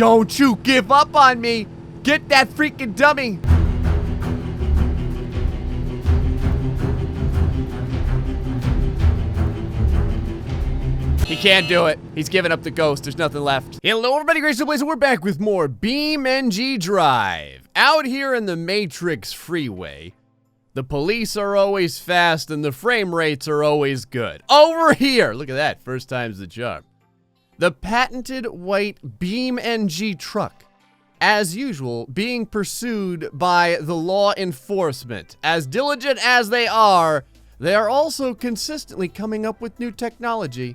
Don't you give up on me. Get that freaking dummy. He can't do it. He's giving up the ghost. There's nothing left. Hello, everybody. GrayStillPlays, and we're back with more BeamNG.drive. Out here in the Matrix freeway, the police are always fast and the frame rates are always good. Over here, look at that. First time's the charm. The patented white BeamNG truck, as usual, being pursued by the law enforcement. As diligent as they are also consistently coming up with new technology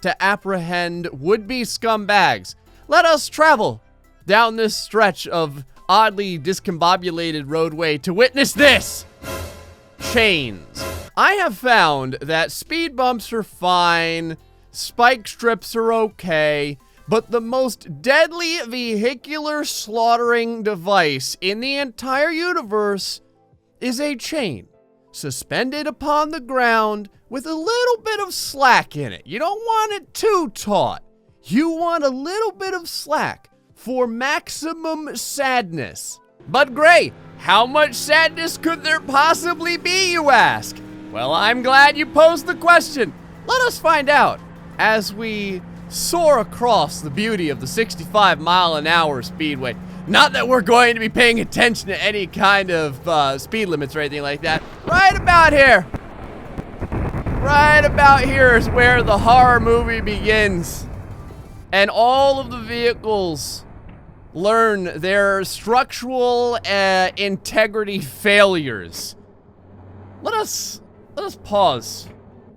to apprehend would-be scumbags. Let us travel down this stretch of oddly discombobulated roadway to witness this. Chains. I have found that speed bumps are fine, spike strips are okay, but the most deadly vehicular slaughtering device in the entire universe is a chain suspended upon the ground with a little bit of slack in it. You don't want it too taut. You want a little bit of slack for maximum sadness. But Gray, how much sadness could there possibly be, you ask? Well, I'm glad you posed the question. Let us find out as we soar across the beauty of the 65-mile-an-hour speedway. Not that we're going to be paying attention to any kind of speed limits or anything like that. Right about here. Right about here is where the horror movie begins. And all of the vehicles learn their structural integrity failures. Let us pause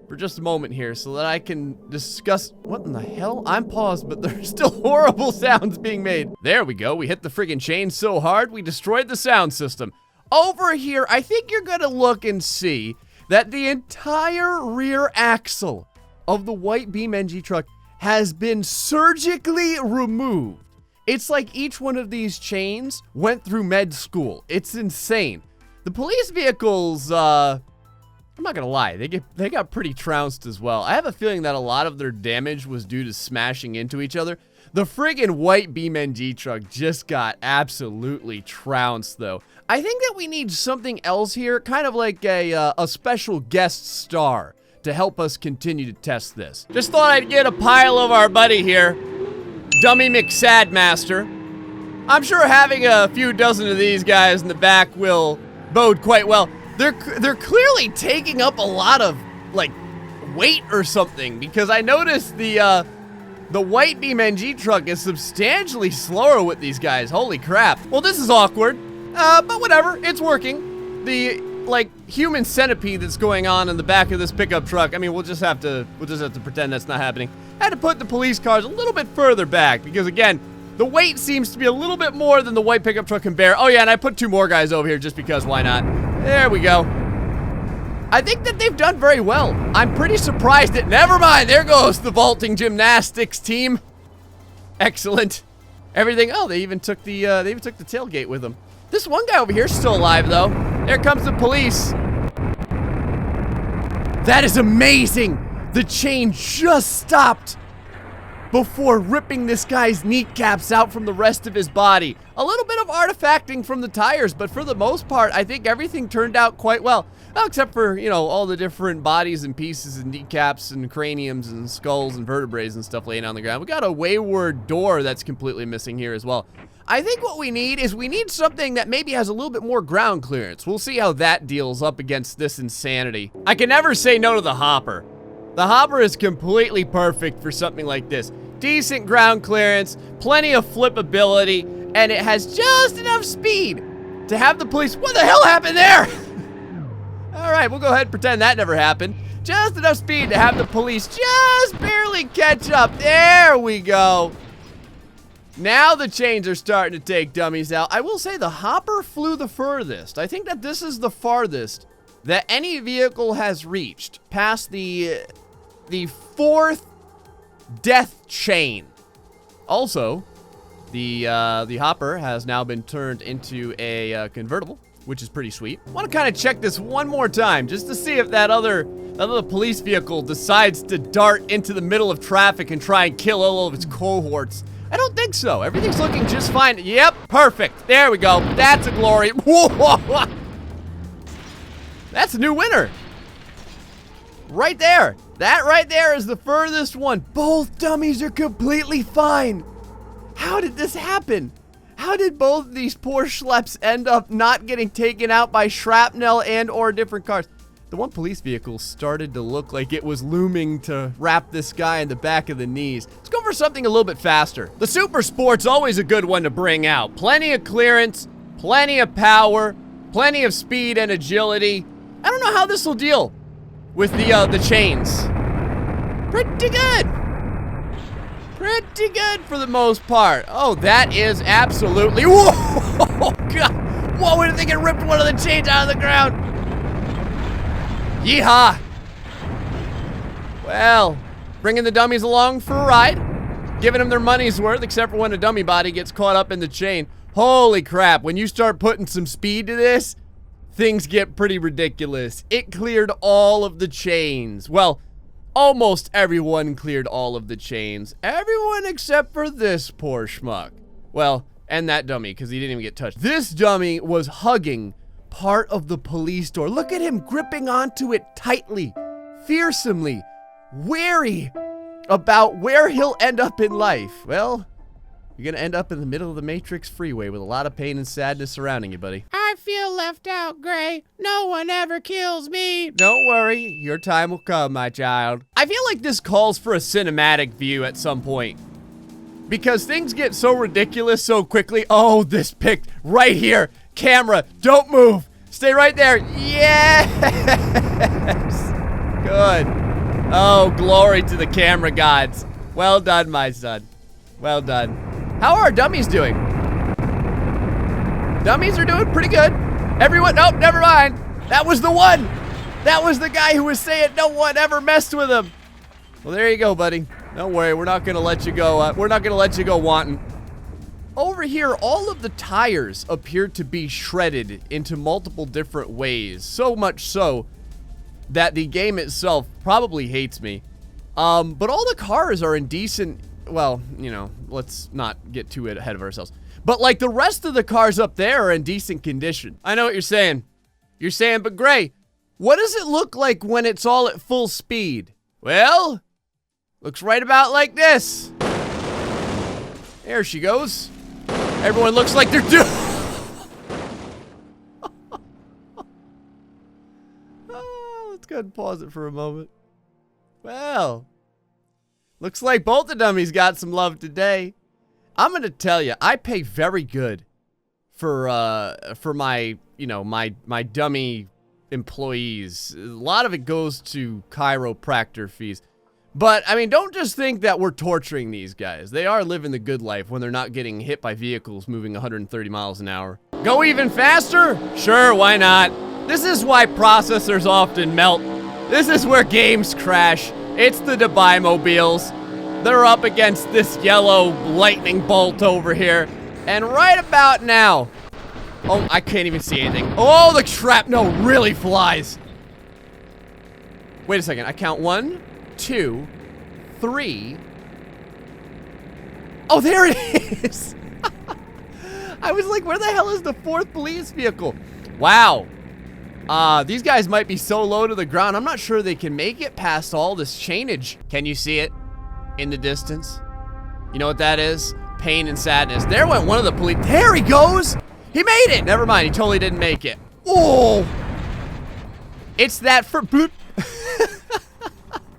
for just a moment here so that I can discuss. What in the hell? I'm paused, but there's still horrible sounds being made. There we go. We hit the friggin' chain so hard we destroyed the sound system. Over here, I think you're gonna look and see that the entire rear axle of the white BeamNG truck has been surgically removed. It's like each one of these chains went through med school. It's insane. The police vehicles, I'm not gonna lie, they got pretty trounced as well. I have a feeling that a lot of their damage was due to smashing into each other. The friggin' white BeamNG truck just got absolutely trounced, though. I think that we need something else here, kind of like a special guest star to help us continue to test this. Just thought I'd get a pile of our buddy here, Dummy McSadmaster. I'm sure having a few dozen of these guys in the back will bode quite well. They're clearly taking up a lot of, like, weight or something, because I noticed the white BeamNG truck is substantially slower with these guys. Holy crap. Well, this is awkward, but whatever, it's working. The, like, human centipede that's going on in the back of this pickup truck, I mean, we'll just have to pretend that's not happening. I had to put the police cars a little bit further back, because again, the weight seems to be a little bit more than the white pickup truck can bear. Oh yeah, and I put two more guys over here just because, why not? There we go. I think that they've done very well. I'm pretty surprised that, never mind, there goes the vaulting gymnastics team. Excellent. Everything, oh, they even took the tailgate with them. This one guy over here is still alive, though. There comes the police. That is amazing. The chain just stopped before ripping this guy's kneecaps out from the rest of his body. A little bit of artifacting from the tires, but for the most part, I think everything turned out quite well. Well, except for, you know, all the different bodies and pieces and kneecaps and craniums and skulls and vertebrae and stuff laying on the ground. We got a wayward door that's completely missing here as well. I think what we need is something that maybe has a little bit more ground clearance. We'll see how that deals up against this insanity. I can never say no to the hopper. The hopper is completely perfect for something like this. Decent ground clearance, plenty of flippability, and it has just enough speed to have the police. What the hell happened there? All right, we'll go ahead and pretend that never happened. Just enough speed to have the police just barely catch up. There we go. Now the chains are starting to take dummies out. I will say the hopper flew the furthest. I think that this is the farthest that any vehicle has reached past the fourth death chain. Also, the hopper has now been turned into a convertible, which is pretty sweet. I want to kind of check this one more time just to see if that other police vehicle decides to dart into the middle of traffic and try and kill all of its cohorts. I don't think so. Everything's looking just fine. Yep, perfect. There we go. That's a glory. That's a new winner. Right there. That right there is the furthest one. Both dummies are completely fine. How did this happen? How did both of these poor schleps end up not getting taken out by shrapnel and or different cars? The one police vehicle started to look like it was looming to wrap this guy in the back of the knees. Let's go for something a little bit faster. The Super Sport's always a good one to bring out. Plenty of clearance, plenty of power, plenty of speed and agility. I don't know how this will deal with the chains. Pretty good. Pretty good for the most part. Oh, that is absolutely, whoa, oh, God. Whoa, I think it ripped one of the chains out of the ground. Yeehaw! Well, bringing the dummies along for a ride, giving them their money's worth, except for when a dummy body gets caught up in the chain. Holy crap, when you start putting some speed to this, things get pretty ridiculous. It cleared all of the chains. Well, almost everyone cleared all of the chains. Everyone except for this poor schmuck. Well, and that dummy, because he didn't even get touched. This dummy was hugging part of the police door. Look at him gripping onto it tightly, fearsomely, wary about where he'll end up in life. Well, you're gonna end up in the middle of the Matrix freeway with a lot of pain and sadness surrounding you, buddy. I feel left out, Gray. No one ever kills me. Don't worry, your time will come, my child. I feel like this calls for a cinematic view at some point, because things get so ridiculous so quickly. Oh, this pic right here. Camera, don't move. Stay right there. Yes! Good. Oh, glory to the camera gods. Well done, my son. Well done. How are our dummies doing? Dummies are doing pretty good. Everyone, nope, never mind. That was the one. That was the guy who was saying no one ever messed with him. Well, there you go, buddy. Don't worry, we're not gonna let you go. We're not gonna let you go wanting. Over here, all of the tires appear to be shredded into multiple different ways. So much so that the game itself probably hates me. But all the cars are in decent, well, you know, let's not get too ahead of ourselves. But like the rest of the cars up there are in decent condition. I know what you're saying. You're saying, but Gray, what does it look like when it's all at full speed? Well, looks right about like this. There she goes. Everyone looks like they're doing. Let's go ahead and pause it for a moment. Well, looks like both the dummies got some love today. I'm gonna tell you, I pay very good for my, you know, my dummy employees. A lot of it goes to chiropractor fees. But, I mean, don't just think that we're torturing these guys. They are living the good life when they're not getting hit by vehicles moving 130 miles an hour. Go even faster? Sure, why not? This is why processors often melt. This is where games crash. It's the Dubai mobiles. They're up against this yellow lightning bolt over here. And right about now... Oh, I can't even see anything. Oh, the shrapnel really flies. Wait a second, I count 1, 2, 3. Oh, there it is. I was like, where the hell is the 4th police vehicle? Wow. These guys might be so low to the ground. I'm not sure they can make it past all this chainage. Can you see it in the distance? You know what that is? Pain and sadness. There went one of the police. There he goes. He made it. Never mind. He totally didn't make it. Oh. It's that for bloop.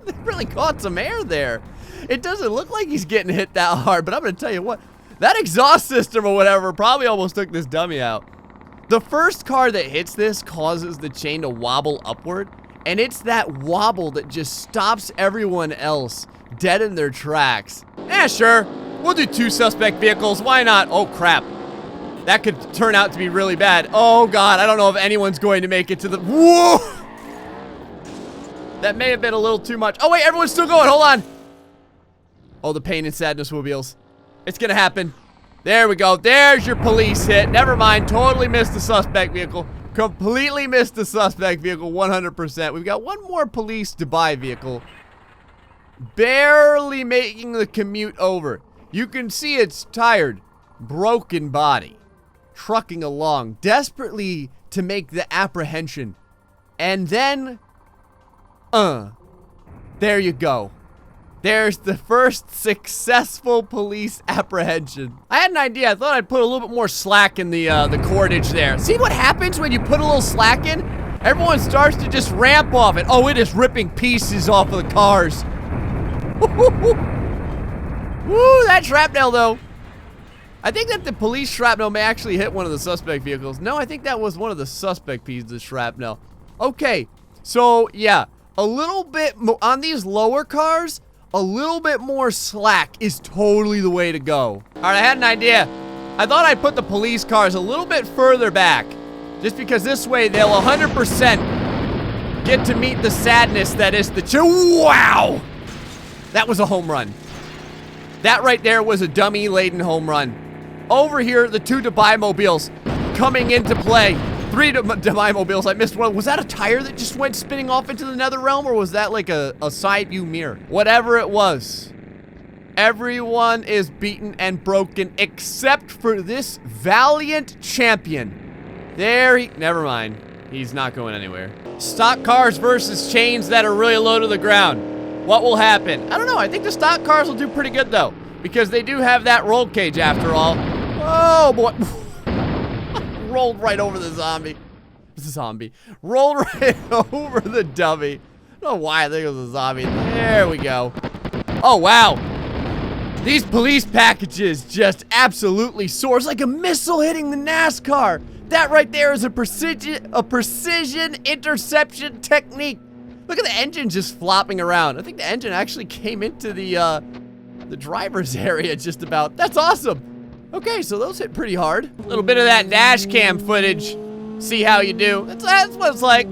They really caught some air there. It doesn't look like he's getting hit that hard, but I'm going to tell you what. That exhaust system or whatever probably almost took this dummy out. The first car that hits this causes the chain to wobble upward, and it's that wobble that just stops everyone else dead in their tracks. Yeah, sure. We'll do 2 suspect vehicles. Why not? Oh, crap. That could turn out to be really bad. Oh, God. I don't know if anyone's going to make it to the... Whoa! That may have been a little too much. Oh, wait. Everyone's still going. Hold on. Oh, the pain and sadness mobiles. It's going to happen. There we go. There's your police hit. Never mind. Totally missed the suspect vehicle. Completely missed the suspect vehicle. 100%. We've got one more police Dubai vehicle. Barely making the commute over. You can see its tired, broken body trucking along desperately to make the apprehension. And then, there you go. There's the first successful police apprehension. I had an idea. I thought I'd put a little bit more slack in the cordage there. See what happens when you put a little slack in? Everyone starts to just ramp off it. Oh, it is ripping pieces off of the cars. Woo, that shrapnel though. I think that the police shrapnel may actually hit one of the suspect vehicles. No, I think that was one of the suspect pieces of shrapnel. Okay, so yeah, a little bit on these lower cars, a little bit more slack is totally the way to go. All right, I had an idea. I thought I'd put the police cars a little bit further back, just because this way they'll 100% get to meet the sadness that is the wow! That was a home run. That right there was a dummy-laden home run. Over here, the 2 Dubai-mobiles coming into play. 3 Dubai-mobiles, I missed one. Was that a tire that just went spinning off into the nether realm, or was that like a side view mirror? Whatever it was, everyone is beaten and broken except for this valiant champion. Never mind. He's not going anywhere. Stock cars versus chains that are really low to the ground. What will happen? I don't know. I think the stock cars will do pretty good though, because they do have that roll cage after all. Oh boy. Rolled right over the zombie. Rolled right over the dummy. I don't know why I think it was a zombie. There we go. Oh, wow. These police packages just absolutely soar. It's like a missile hitting the NASCAR. That right there is a precision interception technique. Look at the engine just flopping around. I think the engine actually came into the driver's area just about. That's awesome. Okay, so those hit pretty hard. A little bit of that dash cam footage. See how you do. That's what it's like.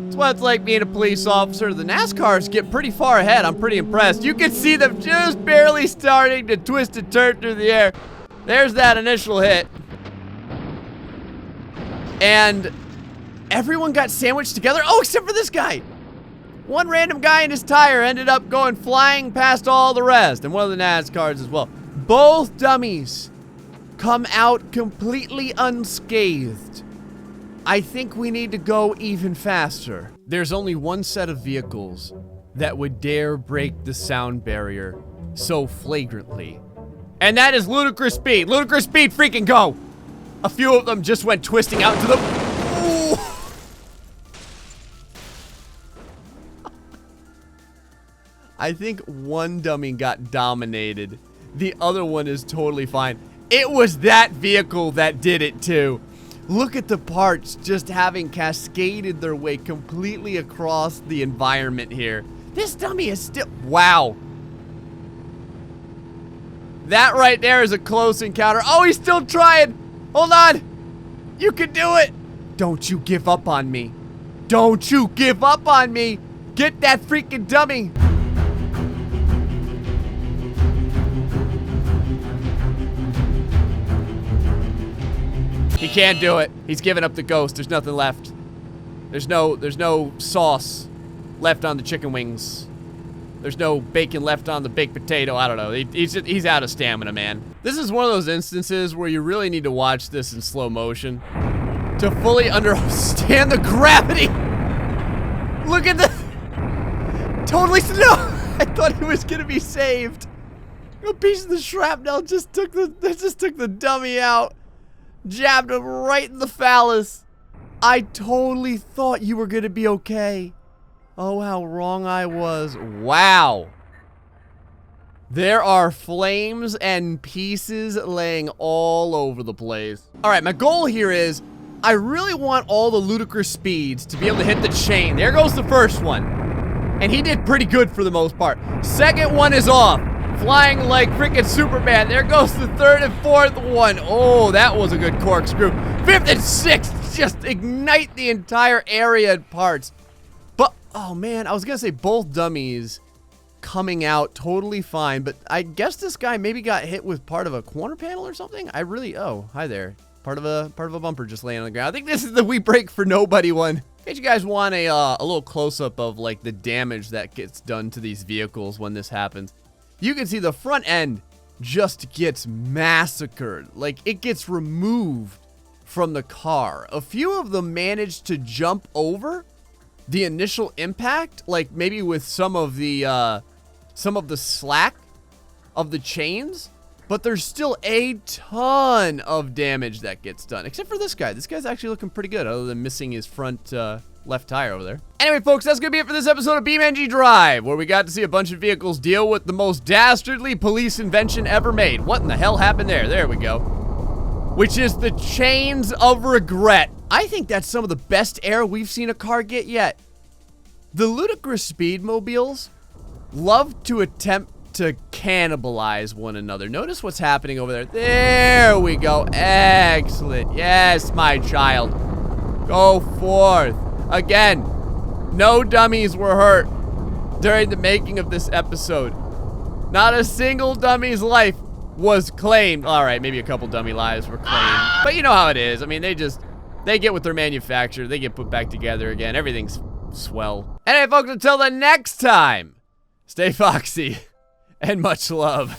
That's what it's like being a police officer. The NASCARs get pretty far ahead. I'm pretty impressed. You can see them just barely starting to twist and turn through the air. There's that initial hit. And everyone got sandwiched together. Oh, except for this guy. One random guy in his tire ended up going flying past all the rest. And one of the NASCARs as well. Both dummies come out completely unscathed. I think we need to go even faster. There's only one set of vehicles that would dare break the sound barrier so flagrantly. And that is Ludicrous Speed. Ludicrous Speed, freaking go! A few of them just went twisting out into the... Ooh. I think one dummy got dominated. The other one is totally fine. It was that vehicle that did it too. Look at the parts just having cascaded their way completely across the environment here. This dummy is still... Wow. That right there is a close encounter. Oh, he's still trying. Hold on. You can do it. Don't you give up on me. Don't you give up on me. Get that freaking dummy. He can't do it. He's giving up the ghost. There's nothing left. There's no sauce left on the chicken wings. There's no bacon left on the baked potato. I don't know. He's out of stamina, man. This is one of those instances where you really need to watch this in slow motion to fully understand the gravity. Look at the... Totally... No! I thought he was gonna be saved. A piece of the shrapnel just took the dummy out. Jabbed him right in the phallus. I totally thought you were gonna be okay. Oh, how wrong I was. Wow. There are flames and pieces laying all over the place. All right, my goal here is I really want all the ludicrous speeds to be able to hit the chain. There goes the first one. And he did pretty good for the most part. Second one is off. Flying like freaking Superman. There goes the third and fourth one. Oh, that was a good corkscrew. Fifth and sixth just ignite the entire area in parts. But, oh man, I was gonna say both dummies coming out totally fine, but I guess this guy maybe got hit with part of a corner panel or something. Oh, hi there. Part of a bumper just laying on the ground. I think this is the we break for nobody one. In case you guys want a little close-up of like the damage that gets done to these vehicles when this happens. You can see the front end just gets massacred. Like, it gets removed from the car. A few of them managed to jump over the initial impact, like maybe with some of the slack of the chains, but there's still a ton of damage that gets done, except for this guy. This guy's actually looking pretty good, other than missing his front left tire over there. Anyway, folks, that's gonna be it for this episode of BeamNG.drive, where we got to see a bunch of vehicles deal with the most dastardly police invention ever made. What in the hell happened there? There we go. Which is the chains of regret. I think that's some of the best air we've seen a car get yet. The ludicrous speedmobiles love to attempt to cannibalize one another. Notice what's happening over there. There we go. Excellent. Yes, my child. Go forth. Again, no dummies were hurt during the making of this episode. Not a single dummy's life was claimed. All right, maybe a couple dummy lives were claimed. But you know how it is. I mean, they get what they're manufactured. They get put back together again. Everything's swell. Anyway, folks, until the next time, stay foxy and much love.